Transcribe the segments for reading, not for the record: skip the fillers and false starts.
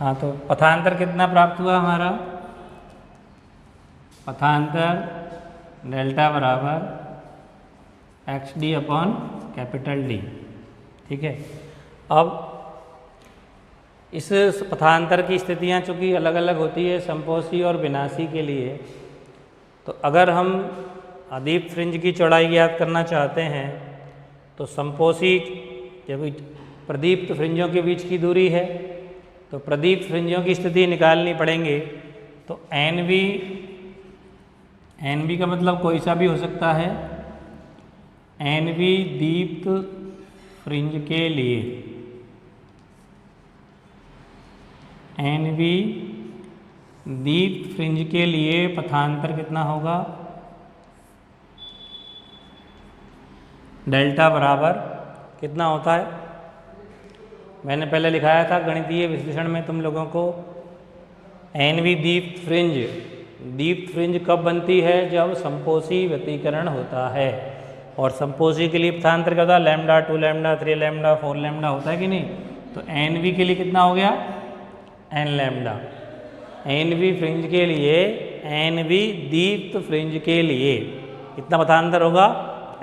हाँ, तो पथांतर कितना प्राप्त हुआ हमारा? पथांतर डेल्टा बराबर x d upon capital D. ठीक है, अब इस पथांतर की स्थितियाँ चूँकि अलग अलग होती है संपोषी और विनाशी के लिए, तो अगर हम अदीप्त फ्रिंज की चौड़ाई ज्ञात करना चाहते हैं तो संपोषी जब प्रदीप्त फ्रिंजों के बीच की दूरी है तो प्रदीप्त फ्रिंजों की स्थिति निकालनी पड़ेंगे। तो एन बी का मतलब कोई सा भी हो सकता है। एन बी दीप्त फ्रिंज के लिए, एन बी दीप्त फ्रिंज के लिए पथांतर कितना होगा? डेल्टा बराबर कितना होता है? मैंने पहले लिखाया था गणितीय विश्लेषण में तुम लोगों को, एन बी दीप्त फ्रिंज कब बनती है? जब संपोषी व्यतिकरण होता है। और संपोषी के लिए पथांतर क्या होता है? लैम्डा, 2 लैम्डा, 3 लैम्डा, 4 लैम्डा होता है कि नहीं? तो एन बी के लिए कितना हो गया? N lambda. एन बी फ्रिंज के लिए, एन बी दीप्त फ्रिंज के लिए कितना पथांतर होगा?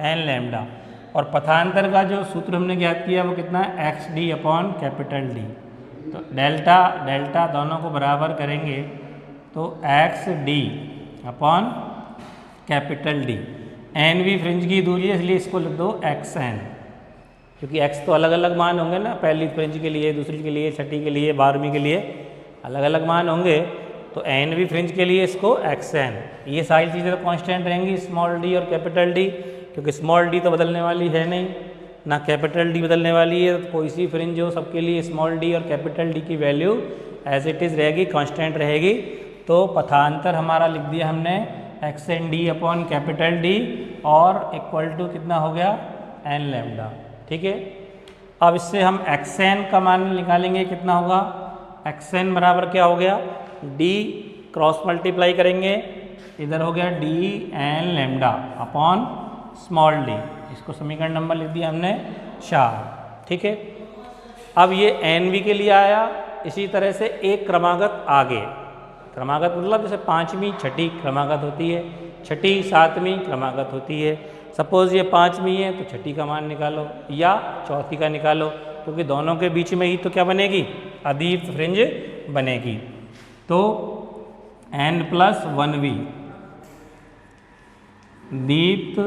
N lambda. और पथांतर का जो सूत्र हमने ज्ञात किया वो कितना है? X d upon capital d. तो डेल्टा दोनों को बराबर करेंगे तो x d upon capital d. N बी फ्रिंज की दूरी है इसलिए इसको लिख दो एक्स एन, क्योंकि एक्स तो अलग अलग मान होंगे ना, पहली फ्रिंज के लिए, दूसरी के लिए, छठी के लिए, 12वीं के लिए अलग अलग मान होंगे। तो एन बी फ्रिंज के लिए इसको एक्स एन, ये सारी चीज़ें तो कांस्टेंट रहेंगी, स्मॉल डी और कैपिटल डी, क्योंकि स्मॉल डी तो बदलने वाली है नहीं ना कैपिटल डी बदलने वाली है। तो कोई सी फ्रिंज हो सबके लिए स्मॉल डी और कैपिटल डी की वैल्यू एज इट इज़ रहेगी, कांस्टेंट रहेगी। तो पथांतर हमारा लिख दिया हमने x n d upon capital d और इक्वल टू कितना हो गया? N lambda. ठीक है, अब इससे हम एक्स एन का मान निकालेंगे, कितना होगा? एक्स एन बराबर क्या हो गया? डी क्रॉस मल्टीप्लाई करेंगे, इधर हो गया d n lambda upon small d. इसको समीकरण नंबर लिख दिया हमने 4। ठीक है, अब ये एन बी के लिए आया। इसी तरह से एक क्रमागत आगे, क्रमागत मतलब जैसे 5वीं छठी क्रमागत होती है, छठी 7वीं क्रमागत होती है। सपोज ये 5वीं है तो छठी का मान निकालो या चौथी का निकालो, क्योंकि दोनों के बीच में ही तो क्या बनेगी? अदीप्त फ्रिंज बनेगी। तो एन प्लस 1वी दीप्त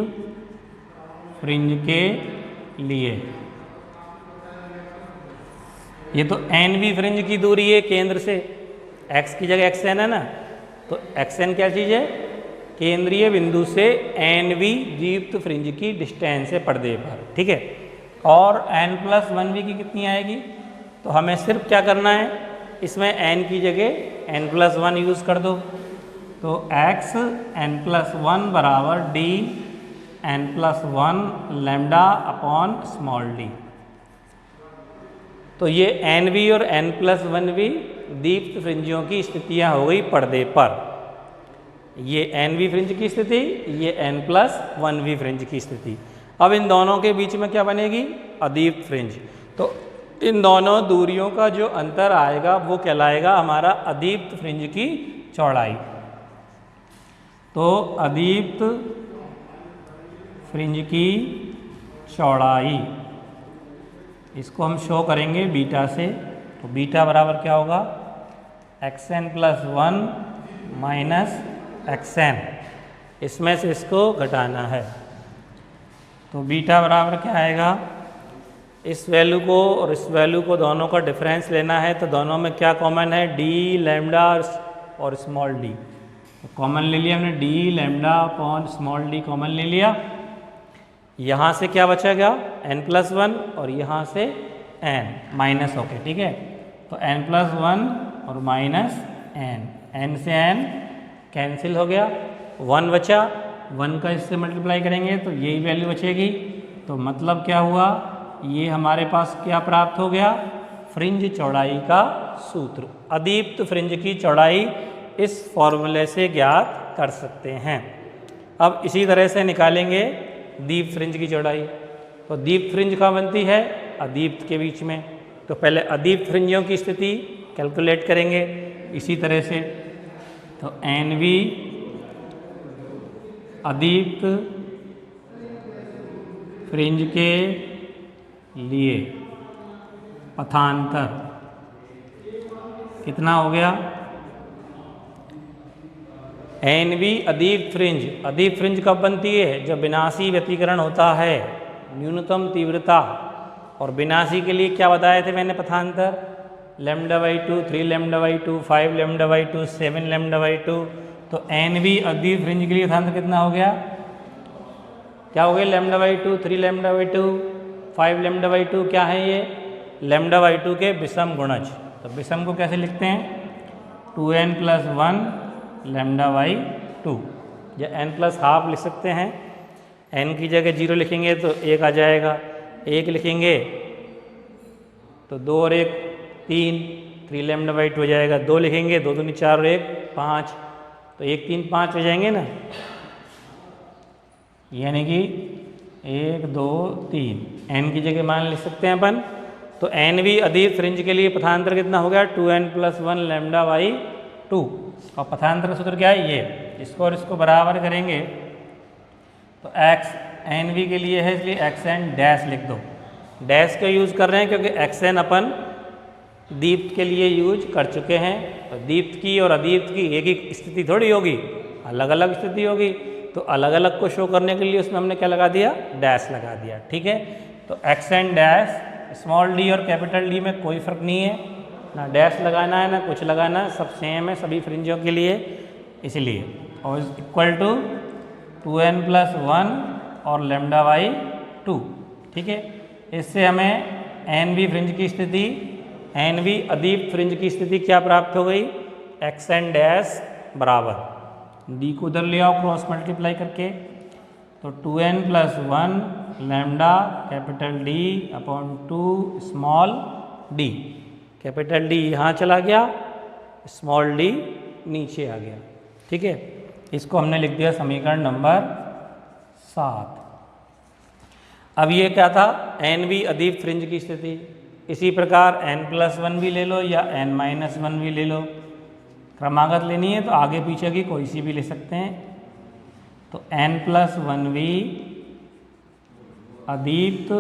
फ्रिंज के लिए, ये तो एन बी फ्रिंज की दूरी है केंद्र से, एक्स की जगह एक्स एन है ना, तो एक्स एन क्या चीज़ है? केंद्रीय बिंदु से एन बी दीप्त फ्रिंज की डिस्टेंस है पर्दे पर। ठीक है, और एन प्लस 1वी की कितनी आएगी? तो हमें सिर्फ क्या करना है, इसमें एन की जगह एन प्लस 1 यूज़ कर दो। तो एक्स एन प्लस 1 बराबर d n plus 1 lambda upon small d. तो ये एन बी और एन प्लस 1वी दीप्त फ्रिंजियों की स्थितियाँ हो गई पर्दे पर। ये एन बी फ्रिंज की स्थिति, ये एन प्लस 1वी फ्रिंज की स्थिति। अब इन दोनों के बीच में क्या बनेगी? अदीप्त फ्रिंज। तो इन दोनों दूरियों का जो अंतर आएगा वो कहलाएगा हमारा अदीप्त फ्रिंज की चौड़ाई। तो अदीप्त फ्रिंज की चौड़ाई, इसको हम शो करेंगे बीटा से। तो बीटा बराबर क्या होगा? X n plus 1 minus x n, इसमें से इसको घटाना है। तो बीटा बराबर क्या आएगा? इस वैल्यू को और इस वैल्यू को दोनों का डिफरेंस लेना है, तो दोनों में क्या कॉमन है? डी लैम्डा और स्मॉल डी। तो कॉमन ले लिया हमने, D lambda upon small D common ले लिया। यहाँ से क्या बचेगा? एन प्लस 1 और यहाँ से एन माइनस होके। ठीक है, तो एन प्लस 1 और माइनस एन, एन से एन कैंसिल हो गया, 1 बचा, 1 का इससे मल्टीप्लाई करेंगे तो यही वैल्यू बचेगी। तो मतलब क्या हुआ? ये हमारे पास क्या प्राप्त हो गया? फ्रिंज चौड़ाई का सूत्र। अदीप्त फ्रिंज की चौड़ाई इस फॉर्मूले से ज्ञात कर सकते हैं। अब इसी तरह से निकालेंगे दीप्त फ्रिंज की चौड़ाई। तो दीप्त फ्रिंज कहाँ बनती है? अदीप्त के बीच में। तो पहले अदीप्त फ्रिंजियों की स्थिति कैलकुलेट करेंगे इसी तरह से। तो एन वी अदीप्त फ्रिंज के लिए पथांतर कितना हो गया? एन वी अदीप्त फ्रिंज कब बनती है? जब विनाशी व्यतिकरण होता है, न्यूनतम तीव्रता। और विनाशी के लिए क्या बताए थे मैंने पथांतर? λ/2, 3λ/2, 5λ/2, 7λ/2। तो एन वी अदीप्त फ्रिंज के लिए पथांतर कितना हो गया? क्या हो गया? λ/2, 3λ/2, 5λ/2। क्या है ये? λ/2 के विषम गुणज। तो विषम को कैसे लिखते हैं? 2n + 1 λ/2 या n+12 लिख सकते हैं। n की जगह 0 लिखेंगे तो 1 आ जाएगा, 1 लिखेंगे तो 2 और 1 3, 3λ/2 हो जाएगा। 2 लिखेंगे, 2 दूनी 4 और 1 5, तो 1 3 5 हो जाएंगे ना, यानी कि 1 2 3। n की जगह मान लिख सकते हैं अपन। तो एन वी अदीप्त फ्रिंज के लिए पथांतर कितना हो गया? 2n + 1 λ/2। और पथांतर सूत्र क्या है? ये इसको और इसको बराबर करेंगे तो x एन वी के लिए है, इसलिए xn डैश लिख दो। डैश का यूज़ कर रहे हैं क्योंकि xn अपन दीप्त के लिए यूज कर चुके हैं। तो दीप्त की और अदीप्त की एक ही स्थिति थोड़ी होगी, अलग अलग स्थिति होगी। तो अलग अलग को शो करने के लिए उसमें हमने क्या लगा दिया? डैश लगा दिया। ठीक है, तो xn डैश, स्मॉल डी और कैपिटल डी में कोई फ़र्क नहीं है, ना डैश लगाना है ना कुछ लगाना है, सब सेम है सभी फ्रिंजों के लिए, इसलिए। और इक्वल टू 2n + 1 और λ/2। ठीक है, इससे हमें एन वी फ्रिंज की स्थिति, एन वी अदीप्त फ्रिंज की स्थिति क्या प्राप्त हो गई? xn डैश बराबर डी को उधर ले आओ क्रॉस मल्टीप्लाई करके, तो 2n + 1 lambda capital D upon 2 small d। Capital D यहाँ चला गया, स्मॉल d नीचे आ गया। ठीक है, इसको हमने लिख दिया समीकरण नंबर 7। अब ये क्या था? एन वी अदीप्त फ्रिंज की स्थिति। इसी प्रकार n+1 भी ले लो या n-1 भी ले लो, क्रमागत लेनी है तो आगे पीछे की कोई सी भी ले सकते हैं। तो n+1 भी अदीप्त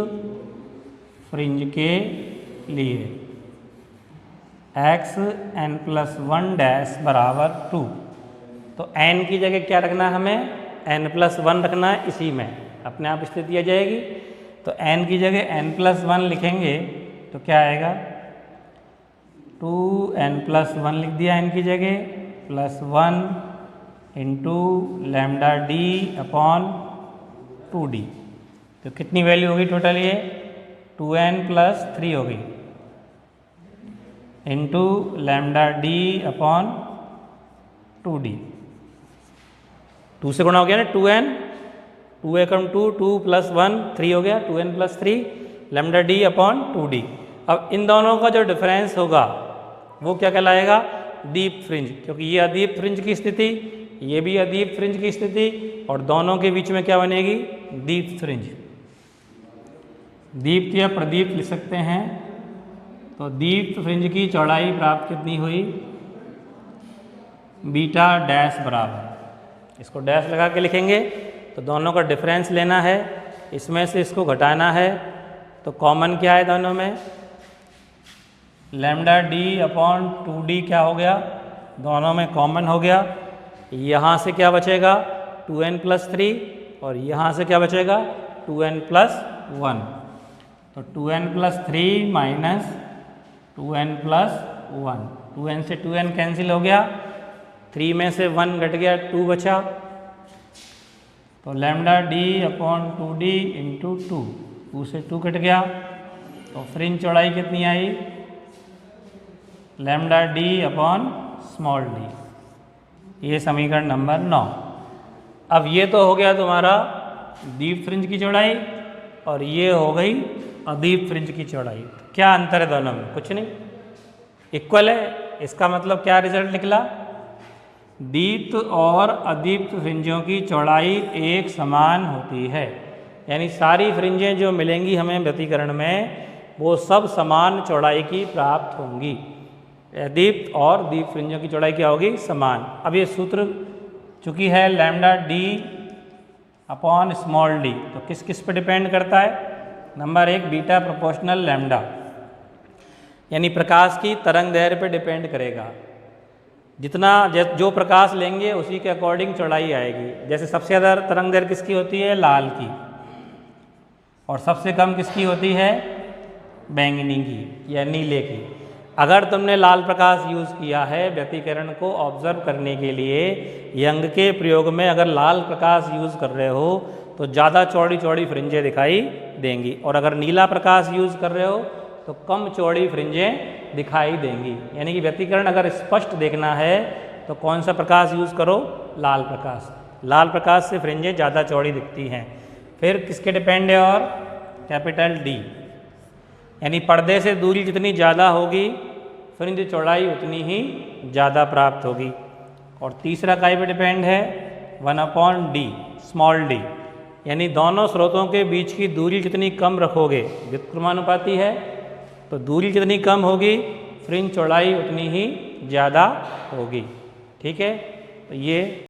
फ्रिंज के लिए x n+1 डैश बराबर 2। तो n की जगह क्या रखना है हमें? n+1 रखना है, इसी में अपने आप स्थिति आ जाएगी। तो n की जगह n+1 लिखेंगे तो क्या आएगा? 2n+1 लिख दिया n की जगह, +1 इंटू λd अपॉन 2d। तो कितनी वैल्यू होगी टोटल? ये 2n + 3 होगी इंटू λd अपॉन 2d। 2 से गुणा हो गया ना, 2n, 2 एकम 2, 2 + 1 3 हो गया, 2n + 3 λd अपॉन 2d। अब इन दोनों का जो डिफरेंस होगा वो क्या कहलाएगा? दीप्त फ्रिंज, क्योंकि ये अदीप्त फ्रिंज की स्थिति, ये भी अदीप्त फ्रिंज की स्थिति, और दोनों के बीच में क्या बनेगी? दीप्त फ्रिंज। दीप्त या प्रदीप्त लिख सकते हैं। तो दीप्त फ्रिंज की चौड़ाई प्राप्त कितनी हुई? बीटा डैश बराबर, इसको डैश लगा के लिखेंगे तो दोनों का डिफरेंस लेना है, इसमें से इसको घटाना है। तो कॉमन क्या है दोनों में? λd अपॉन 2d क्या हो गया? दोनों में कॉमन हो गया। यहाँ से क्या बचेगा? 2n + 3, और यहाँ से क्या बचेगा? 2n + 1। तो 2n + 3 माइनस 2n + 1, 2n से 2n कैंसिल हो गया, 3 में से 1 घट गया, 2 बचा। तो λd अपॉन 2d इंटू 2, 2 से 2 कट गया। तो फ्रिंज चौड़ाई कितनी आई? λd upon small d। ये समीकरण नंबर 9। अब ये तो हो गया तुम्हारा दीप्त फ्रिंज की चौड़ाई, और ये हो गई अदीप्त फ्रिंज की चौड़ाई। क्या अंतर है दोनों में? कुछ नहीं, इक्वल है। इसका मतलब क्या रिजल्ट निकला? दीप्त और अदीप्त फ्रिंजों की चौड़ाई एक समान होती है, यानी सारी फ्रिंजें जो मिलेंगी हमें व्यतिकरण में वो सब समान चौड़ाई की प्राप्त होंगी। दीप्त और दीप्त फ्रिंजों की चौड़ाई क्या होगी? समान। अब ये सूत्र चूंकि है lambda D upon small d, तो किस किस पे डिपेंड करता है? नंबर 1 बीटा प्रोपोर्शनल लैम्डा, यानी प्रकाश की तरंग दैर्घ्य पे डिपेंड करेगा। जितना जो प्रकाश लेंगे उसी के अकॉर्डिंग चौड़ाई आएगी। जैसे सबसे ज़्यादा तरंग दैर्घ्य किसकी होती है? लाल की, और सबसे कम किसकी होती है? बैंगनी की या नीले की। अगर तुमने लाल प्रकाश यूज़ किया है व्यतिकरण को ऑब्जर्व करने के लिए, यंग के प्रयोग में अगर लाल प्रकाश यूज़ कर रहे हो तो ज़्यादा चौड़ी चौड़ी फ्रिंजें दिखाई देंगी, और अगर नीला प्रकाश यूज़ कर रहे हो तो कम चौड़ी फ्रिंजें दिखाई देंगी। यानी कि व्यतिकरण अगर स्पष्ट देखना है तो कौन सा प्रकाश यूज़ करो? लाल प्रकाश। लाल प्रकाश से फ्रिंजें ज़्यादा चौड़ी दिखती हैं। फिर किसके डिपेंड है? और कैपिटल डी, यानी पर्दे से दूरी जितनी ज़्यादा होगी फ्रिंज चौड़ाई उतनी ही ज़्यादा प्राप्त होगी। और तीसरा काय पे डिपेंड है? 1/d स्मॉल डी, यानी दोनों स्रोतों के बीच की दूरी जितनी कम रखोगे, व्युत्क्रमानुपाती है, तो दूरी जितनी कम होगी फ्रिंज चौड़ाई उतनी ही ज़्यादा होगी। ठीक है, तो ये